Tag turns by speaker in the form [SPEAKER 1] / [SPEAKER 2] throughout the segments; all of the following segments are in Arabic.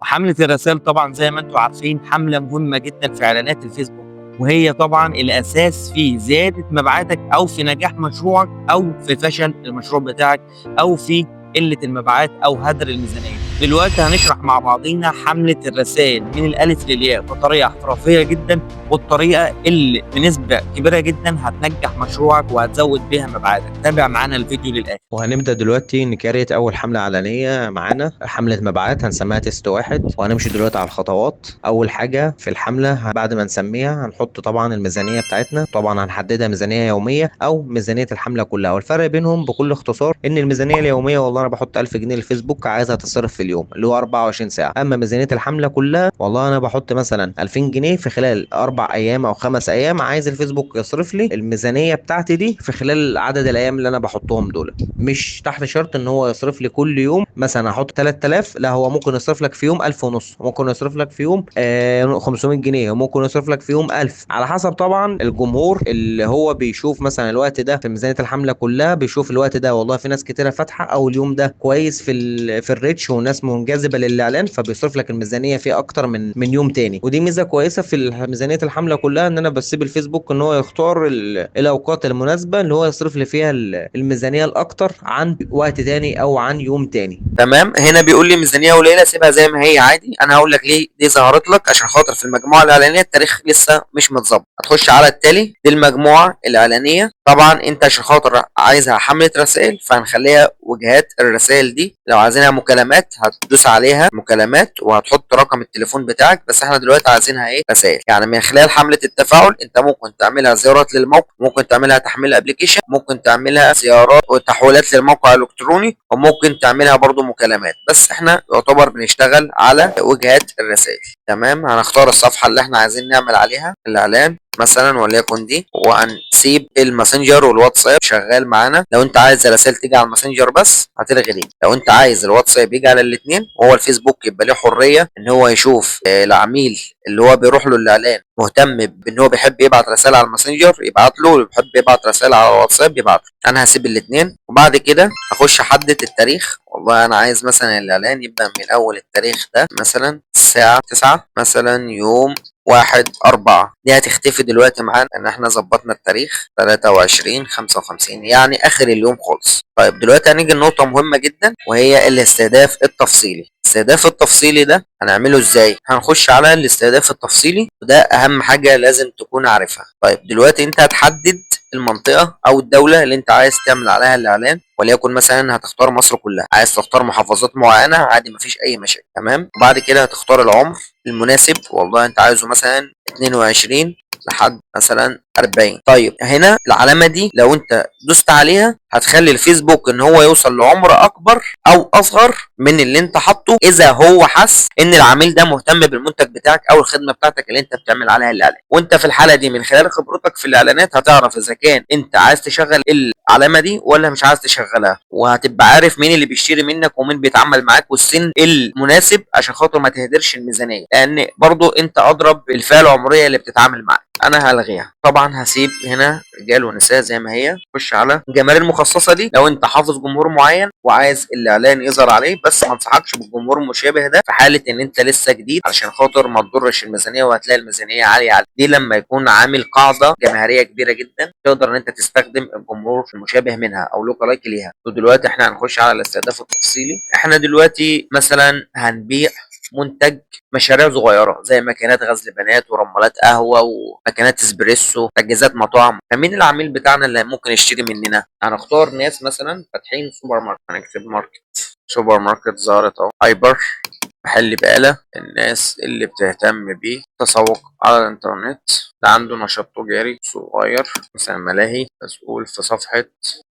[SPEAKER 1] حملة الرسائل طبعًا زي ما أنتم عارفين حملة مهمة جدًا في إعلانات الفيسبوك، وهي طبعًا الأساس في زيادة مبيعاتك أو في نجاح مشروعك أو في فشل المشروع بتاعك أو في قلة المبيعات أو هدر الميزانية. دلوقتي هنشرح مع بعضينا حملة الرسايل من الألف للياء بطريقة احترافية جدًا، والطريقة اللي بنسبة كبيرة جدًا هتنجح مشروعك وهتزود بيها مبيعاتك. تابع معانا الفيديو للآخر.
[SPEAKER 2] وهنبدأ دلوقتي نكريت أول حملة إعلانية معانا، حملة مبيعات هنسميها تيست واحد، وهنمشي دلوقتي على الخطوات. أول حاجة في الحملة بعد ما نسميها هنحط طبعا الميزانية بتاعتنا، طبعا هنحددها ميزانية يومية أو ميزانية الحملة كلها، والفرق بينهم بكل اختصار إن الميزانية اليومية والله أنا بحط 1000 جنيه للفيسبوك عايزها تصرف في اليوم اللي هو 24 ساعة، أما ميزانية الحملة كلها والله أنا بحط مثلا 2000 جنيه في خلال 4 أيام أو 5 أيام، عايز الفيسبوك يصرف لي الميزانية بتاعتي دي في خلال عدد الأيام اللي أنا بحطهم دول. مش تحت شرط ان هو يصرف لي كل يوم مثلا هحط 3000، لا هو ممكن يصرف لك في يوم 1000 ونص، ممكن يصرف لك في يوم 500 جنيه، ممكن يصرف لك في يوم 1000 على حسب طبعا الجمهور اللي هو بيشوف مثلا الوقت ده في ميزانية الحملة كلها، بيشوف الوقت ده والله في ناس كتيرة فاتحة او اليوم ده كويس في الريتش وناس منجذبة للاعلان، فبيصرف لك الميزانية فيه اكتر من يوم تاني. ودي ميزة كويسة في ميزانية الحملة كلها، ان انا بسيب الفيسبوك ان هو يختار الاوقات المناسبة اللي هو يصرف لي فيها الميزانية الاكتر عن وقت تاني او عن يوم تاني.
[SPEAKER 1] تمام. هنا بيقول لي ميزانيه قليله سيبها زي ما هي عادي. انا هقول لك ليه دي ظهرت لك، عشان خاطر في المجموعه الاعلانيه التاريخ لسه مش متظبط. هتخش على التالي، دي المجموعه الاعلانيه. طبعا انت عشان خاطر عايزها حمله رسائل فهنخليها وجهات الرسائل دي. لو عايزينها مكالمات هتدوس عليها مكالمات وهتحط رقم التليفون بتاعك، بس احنا دلوقتي عايزينها ايه؟ رسائل. يعني من خلال حمله التفاعل انت ممكن تعملها زيارات للموقع، ممكن تعملها تحميل ابلكيشن، ممكن تعملها زيارات وتحويلات للموقع الالكتروني، وممكن تعملها برضو مكالمات. بس احنا يعتبر بنشتغل على وجهات الرسائل. تمام. هنختار الصفحه اللي احنا عايزين نعمل عليها الاعلان مثلا وليكن دي، وهنسيب الماسنجر والواتساب شغال معانا. لو انت عايز الرسائل تيجي على الماسنجر بس هتلغي دي، لو انت عايز الواتساب يجي على الاثنين وهو الفيسبوك يبقى له حريه ان هو يشوف العميل اللي هو بيروح له الاعلان مهتم بان هو بيحب يبعت رسائل على الماسنجر يبعت له، اللي بيحب يبعت رسائل على الواتساب يبعت له. انا هسيب الاثنين، وبعد كده اخش احدد التاريخ. والله انا عايز مثلا الاعلان يبقى من اول التاريخ ده مثلا الساعه 9 مثلا يوم 1/4. دي هتختفي دلوقتي معانا ان احنا ظبطنا التاريخ 23/55 يعني اخر اليوم خالص. طيب دلوقتي هنيجي لنقطة مهمة جدا وهي الاستهداف التفصيلي. الاستهداف التفصيلي ده هنعمله ازاي؟ هنخش على الاستهداف التفصيلي، وده اهم حاجة لازم تكون عارفها. طيب دلوقتي انت هتحدد المنطقة او الدولة اللي انت عايز تعمل عليها الاعلان، وليكن مثلا هتختار مصر كلها، عايز تختار محافظات معينة عادي مفيش اي مشاكل. تمام. وبعد كده هتختار العمر المناسب، والله انت عايزه مثلا 22 لحد مثلا 40. طيب هنا العلامة دي لو انت دوست عليها هتخلي الفيسبوك ان هو يوصل لعمر اكبر او اصغر من اللي انت حاطه، اذا هو حس ان العميل ده مهتم بالمنتج بتاعك او الخدمة بتاعتك اللي انت بتعمل عليها الاعلان. وانت في الحالة دي من خلال خبرتك في الاعلانات هتعرف اذا كان انت عايز تشغل العلامة دي ولا مش عايز تشغلها، وهتبقى عارف مين اللي بيشتري منك ومين بيتعامل معاك والسن المناسب عشان خاطر ما تهدرش الميزانية، لان برضو انت اضرب بالفئة العمرية اللي بتتعامل معاك. انا هلغيها طبعا، هسيب هنا رجال ونساء زي ما هي. خش على الجمارك المخصصه دي لو انت حافظ جمهور معين وعايز الاعلان يظهر عليه، بس ما انصحكش بالجمهور المشابه ده في حاله ان انت لسه جديد علشان خاطر ما تضرش الميزانيه وهتلاقي الميزانيه عاليه عليك. دي لما يكون عامل قاعده جماهيريه كبيره جدا تقدر ان انت تستخدم الجمهور المشابه منها او لوكا لايك ليها. ودلوقتي احنا هنخش على الاستهداف التفصيلي. احنا دلوقتي مثلا هنبيع منتج مشاريع صغيره زي ماكينات غزل بنات ورمالات قهوه وماكينات اسبريسو تجهيزات مطاعم. فمين العميل بتاعنا اللي ممكن يشتري مننا؟ هنختار ناس مثلا فاتحين سوبر ماركت، هنكتب ماركت. سوبر ماركت ظهرت اهو. هايبر، محل بقالة، الناس اللي بتهتم بالتسوق على الانترنت، ده عنده نشاط تجاري صغير مثلا ملاهي، مسؤول في صفحة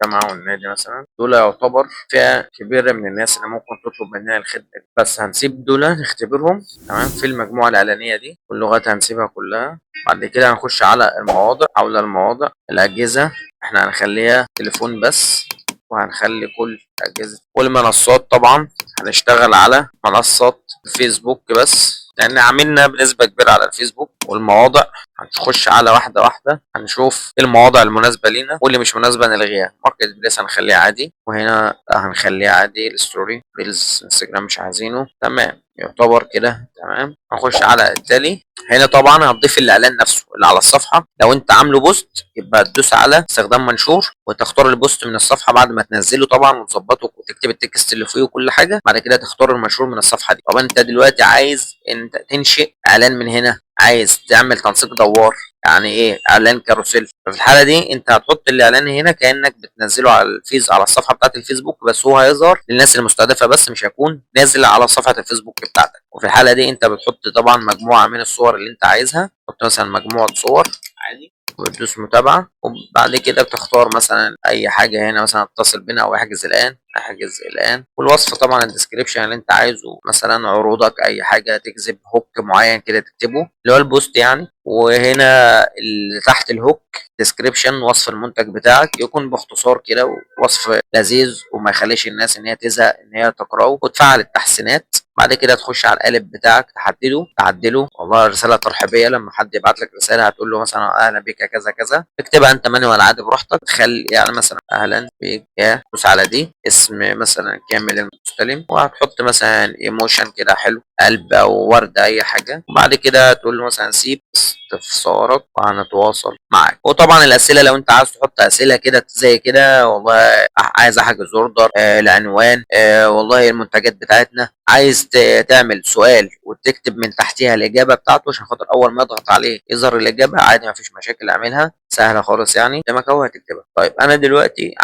[SPEAKER 1] جامعة والنادي مثلا. دول يعتبر فئة كبيرة من الناس اللي ممكن تطلب مننا الخدمة دي. بس هنسيب دول نختبرهم تمام في المجموعة الإعلانية دي، واللغات هنسيبها كلها. بعد كده هنخش على المواضع. حول المواضع الأجهزة احنا هنخليها تليفون بس، وهنخلي كل أجهزة. والمنصات طبعا هنشتغل على منصات فيسبوك بس لان عاملنا بنسبه كبيره على الفيسبوك. والمواضع هنخش على واحده واحده، هنشوف ايه المواضع المناسبه لينا واللي مش مناسبه نلغيها. ماركت بليس هنخليه عادي، وهنا هنخليه عادي. الستوري ريلز انستجرام مش عايزينه، تمام يعتبر كده تمام. هنخش على التالي. هنا طبعا هتضيف الاعلان نفسه اللي على الصفحه. لو انت عامله بوست يبقى تدوس على استخدام منشور وتختار البوست من الصفحه بعد ما تنزله طبعا وتظبطه وتكتب التكست اللي فيه وكل حاجه. بعد كده تختار المنشور من الصفحه دي. طبعا انت دلوقتي عايز انت تنشئ اعلان من هنا، عايز تعمل تنسيق دوار، يعني ايه اعلان كاروسيل. ففي الحاله دي انت هتحط الاعلان هنا كانك بتنزله على على الصفحه بتاعت الفيسبوك، بس هو هيظهر للناس المستهدفه بس، مش هيكون نازل على صفحه الفيسبوك بتاعتك. وفي الحاله دي انت بتحط طبعا مجموعه من الصور اللي انت عايزها. تحط مثلا مجموعه صور عادي وتدوس متابعه، وبعد كده بتختار مثلا اي حاجه هنا، مثلا اتصل بنا او احجز الان. احجز الان. والوصف طبعا الديسكريبشن اللي انت عايزه، مثلا عروضك، اي حاجه تجذب هوك معين كده تكتبه اللي هو البوست يعني. وهنا اللي تحت الهوك ديسكريبشن، وصف المنتج بتاعك يكون باختصار كده ووصف لذيذ وما يخليش الناس ان هي تزهق ان هي تقراه. وتفعل التحسينات. بعد كده تخش على القالب بتاعك تحدده تعدله. والله رساله ترحيبيه، لما حد يبعت لك رساله هتقول له مثلا اهلا بك كذا كذا، اكتبها انت مانوال عادي براحتك. تخلي يعني مثلا اهلا بك يا، دوس على دي اسم مثلا كامل المستلم، وهتحط مثلا ايموشن كده حلو، قلب او ورده اي حاجه. وبعد كده تقول له مثلا سيب استفسارك وهنتواصل معاك. وطبعا الاسئله لو انت عايز تحط اسئله كده زي كده، والله عايز احجز اوردر، العنوان، والله المنتجات بتاعتنا، عايز تعمل سؤال وتكتب من تحتها الاجابه بتاعته عشان خاطر اول ما اضغط عليه يظهر الاجابه عادي، مفيش مشاكل، اعملها سهله خالص يعني قدامك اهو هتكتبها. طيب انا دلوقتي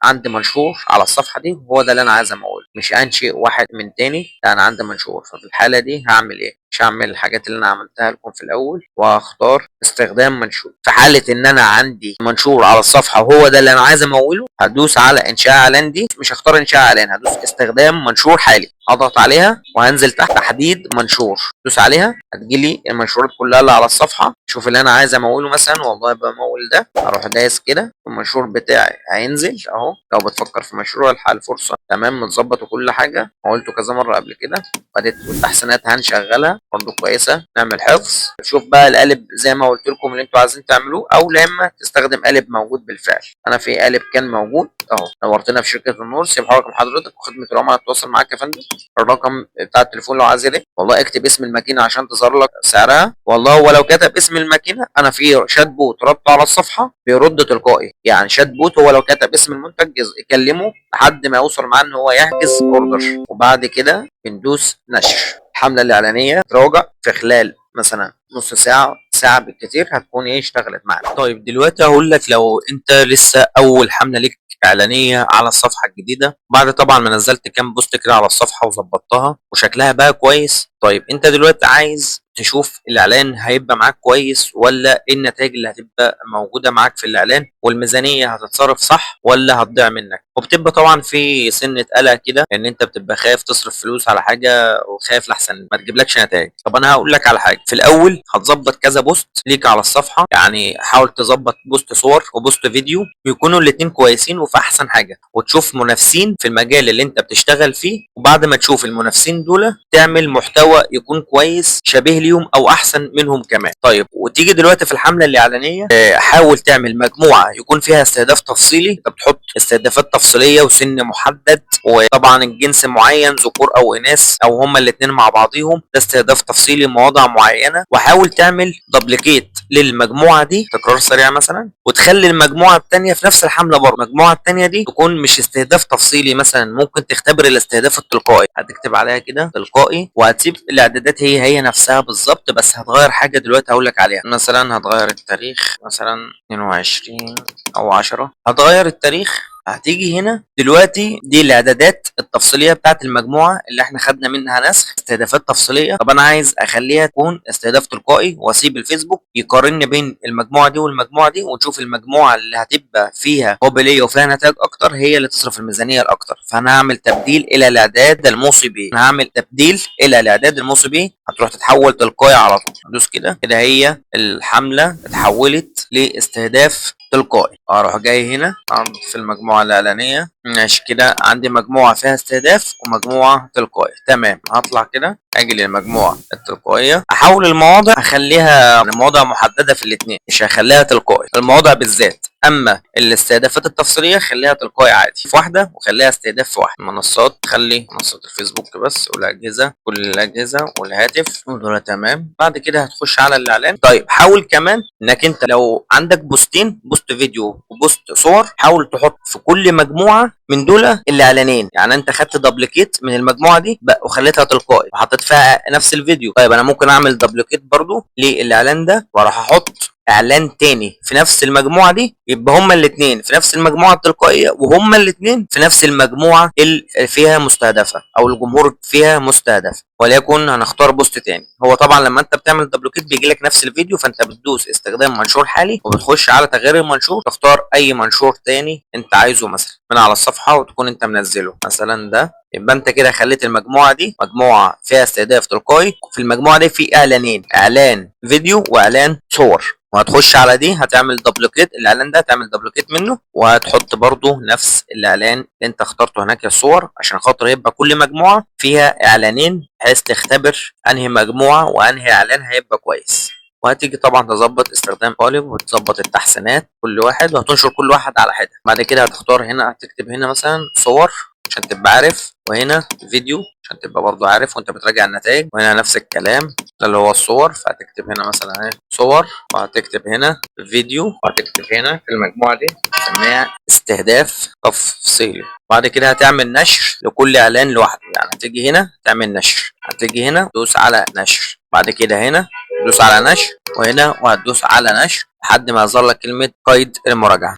[SPEAKER 1] عندي منشور على الصفحه دي وهو ده اللي انا عايز اموله، مش انشئ واحد من تاني، لا انا عندي منشور. ففي الحاله دي هعمل ايه؟ مش هعمل الحاجات اللي انا عملتها لكم في الاول، وهختار استخدام منشور. في حاله ان انا عندي منشور على الصفحه وهو ده اللي انا عايز اموله، هدوس على انشاء اعلان دي، مش هختار انشاء اعلان، هدوس استخدام منشور حالي، اضغط عليها وهنزل تحت تحديد منشور، دوس عليها هتجيلي المنشورات كلها اللي على الصفحه. شوف اللي انا عايز اموله مثلا، والله بمول ده، اروح دايس كده المنشور بتاعي هينزل اهو. لو بتفكر في مشروع الحال فرصه، تمام متظبط وكل حاجه، قلته كذا مره قبل كده. بدات والتحسينات هنشغلها برضه كويسه. نعمل حفظ. شوف بقى القالب زي ما قلت لكم اللي انتوا عايزين تعملوه، او لما تستخدم قالب موجود بالفعل. انا في قالب كان موجود اهو. نورتنا في شركه النور. سيب رقم حضرتك وخدمه العملاء تتواصل معاك يا فندم. الرقم بتاع التليفون لو عايز ايه، والله اكتب اسم الماكينه عشان تظهر لك سعرها. والله ولو كتب اسم الماكينه، انا في شات بوت ربطه على الصفحه بيرد تلقائي. يعني شات بوت هو لو كتب اسم المنتج يكلمه لحد ما يوصل معاه ان هو يحجز اوردر. وبعد كده بندوس نشر. الحمله الاعلانيه تراجع في خلال مثلا نص ساعه، ساعه بالكتير، هتكون ايه اشتغلت معاك. طيب دلوقتي هقول لك لو انت لسه اول حمله ليك اعلانيه على الصفحه الجديده، بعد طبعا ما نزلت كام بوست كده على الصفحه وظبطتها وشكلها بقى كويس. طيب انت دلوقتي عايز تشوف الاعلان هيبقى معاك كويس ولا ايه النتائج اللي هتبقى موجوده معاك في الاعلان، والميزانيه هتتصرف صح ولا هتضيع منك. وبتبقى طبعا في سنه قلق كده ان انت بتبقى خايف تصرف فلوس على حاجه وخايف لحسن ما تجيبلكش نتائج. طب انا هقول لك على حاجه. في الاول هتظبط كذا بوست ليك على الصفحه، يعني حاول تظبط بوست صور وبوست فيديو يكونوا الاثنين كويسين وفي احسن حاجه، وتشوف منافسين في المجال اللي انت بتشتغل فيه. وبعد ما تشوف المنافسين دول تعمل محتوى يكون كويس شبيه ليهم او احسن منهم كمان. طيب وتيجي دلوقتي في الحمله الاعلانيه حاول تعمل مجموعه يكون فيها استهداف تفصيلي. انت بتحط استهدافات تفصيليه وسن محدد، وطبعا الجنس معين ذكور او اناث او هما الاثنين مع بعضيهم، ده استهداف تفصيلي مواضع معينه. وحاول تعمل دبليكيت للمجموعه دي تكرار سريع مثلا، وتخلي المجموعه الثانيه في نفس الحمله برضه المجموعه الثانيه دي تكون مش استهداف تفصيلي. مثلا ممكن تختبر الاستهداف التلقائي، هتكتب عليها كده تلقائي وهتسيب الاعدادات هي نفسها بالظبط، بس هتغير حاجه دلوقتي هقول لك عليها. مثلا هتغير التاريخ مثلا 22 او 10، هتغير التاريخ. هتيجي هنا دلوقتي دي الاعدادات التفصيليه بتاعت المجموعه اللي احنا خدنا منها نسخ استهدافات تفصيليه. طب انا عايز اخليها تكون استهداف تلقائي واسيب الفيسبوك يقارن بين المجموعه دي والمجموعه دي، ونشوف المجموعه اللي هتبقى فيها قابليه وفيها نتائج اكتر هي اللي تصرف الميزانيه الاكتر. فانا هعمل تبديل الى الاعداد الموصي به. انا هعمل تبديل الى الاعداد الموصي به، هتروح تتحول تلقائي على طول. دوس كده كده هي الحمله اتحولت لاستهداف تلقائي. اروح جاي هنا في المجموعه الاعلانيه، ماشي كده عندي مجموعه فيها استهداف ومجموعه تلقائي. تمام، هطلع كده اجي للمجموعه التلقائيه، احول المواضع اخليها مواضع محدده في الاثنين، مش هخليها تلقائي المواضع بالذات. اما الاستهدافات التفصيليه خليها تلقائي عادي في واحده، وخليها استهداف في واحده. منصات خلي منصه الفيسبوك بس، والاجهزه كل الاجهزه، والهاتف، ودول تمام. بعد كده هتخش على الاعلان. طيب حاول كمان انك انت لو عندك بوستين، بوست فيديو وبوست صور، حاول تحط في كل مجموعه من دول الاعلانين. يعني انت خدت دبليكيت من المجموعه دي وخليتها تلقائي وحطيت فيها نفس الفيديو. طيب انا ممكن اعمل دبليكيت برضو للاعلان ده، واروح احط اعلان تاني في نفس المجموعه دي، يبقى هما الاثنين في نفس المجموعه التلقائيه، وهما الاثنين في نفس المجموعه اللي فيها مستهدفه او الجمهور فيها مستهدف. وليكن هنختار بوست تاني. هو طبعا لما انت بتعمل دبليكيت بيجي لك نفس الفيديو، فانت بتدوس استخدام منشور حالي وبتخش على تغيير المنشور، تختار اي منشور تاني انت عايزه مثلا من على الصفحه وتكون انت منزله مثلا ده. يبقى انت كده خليت المجموعه دي مجموعه فيها استهداف تلقائي. في المجموعه دي في اعلانين، اعلان فيديو واعلان صور، وهتخش على دي هتعمل دبليكيت الاعلان ده، هتعمل دبليكيت منه وهتحط برضو نفس الاعلان اللي انت اخترته هناك الصور، عشان خاطر يبقى كل مجموعه فيها اعلانين بحيث تختبر انهي مجموعه وانهي اعلان هيبقى كويس. وهتيجي طبعا تظبط استخدام قالب وتظبط التحسينات كل واحد، وهتنشر كل واحد على حده. بعد كده هتختار هنا، هتكتب هنا مثلا صور عشان تبقى عارف، وهنا فيديو عشان تبقى برضو عارف وانت بتراجع النتائج، وهنا نفس الكلام ده اللي هو الصور، فهتكتب هنا مثلا اهي صور، وهتكتب هنا فيديو، وهتكتب هنا في المجموعه دي نسميها استهداف تفصيلي. بعد كده هتعمل نشر لكل اعلان لوحده. يعني هتيجي هنا تعمل نشر، هتيجي هنا تدوس على نشر، بعد كده هنا تدوس على نشر، وهنا وهتدوس على نشر لحد ما يظهر لك كلمه قيد المراجعه.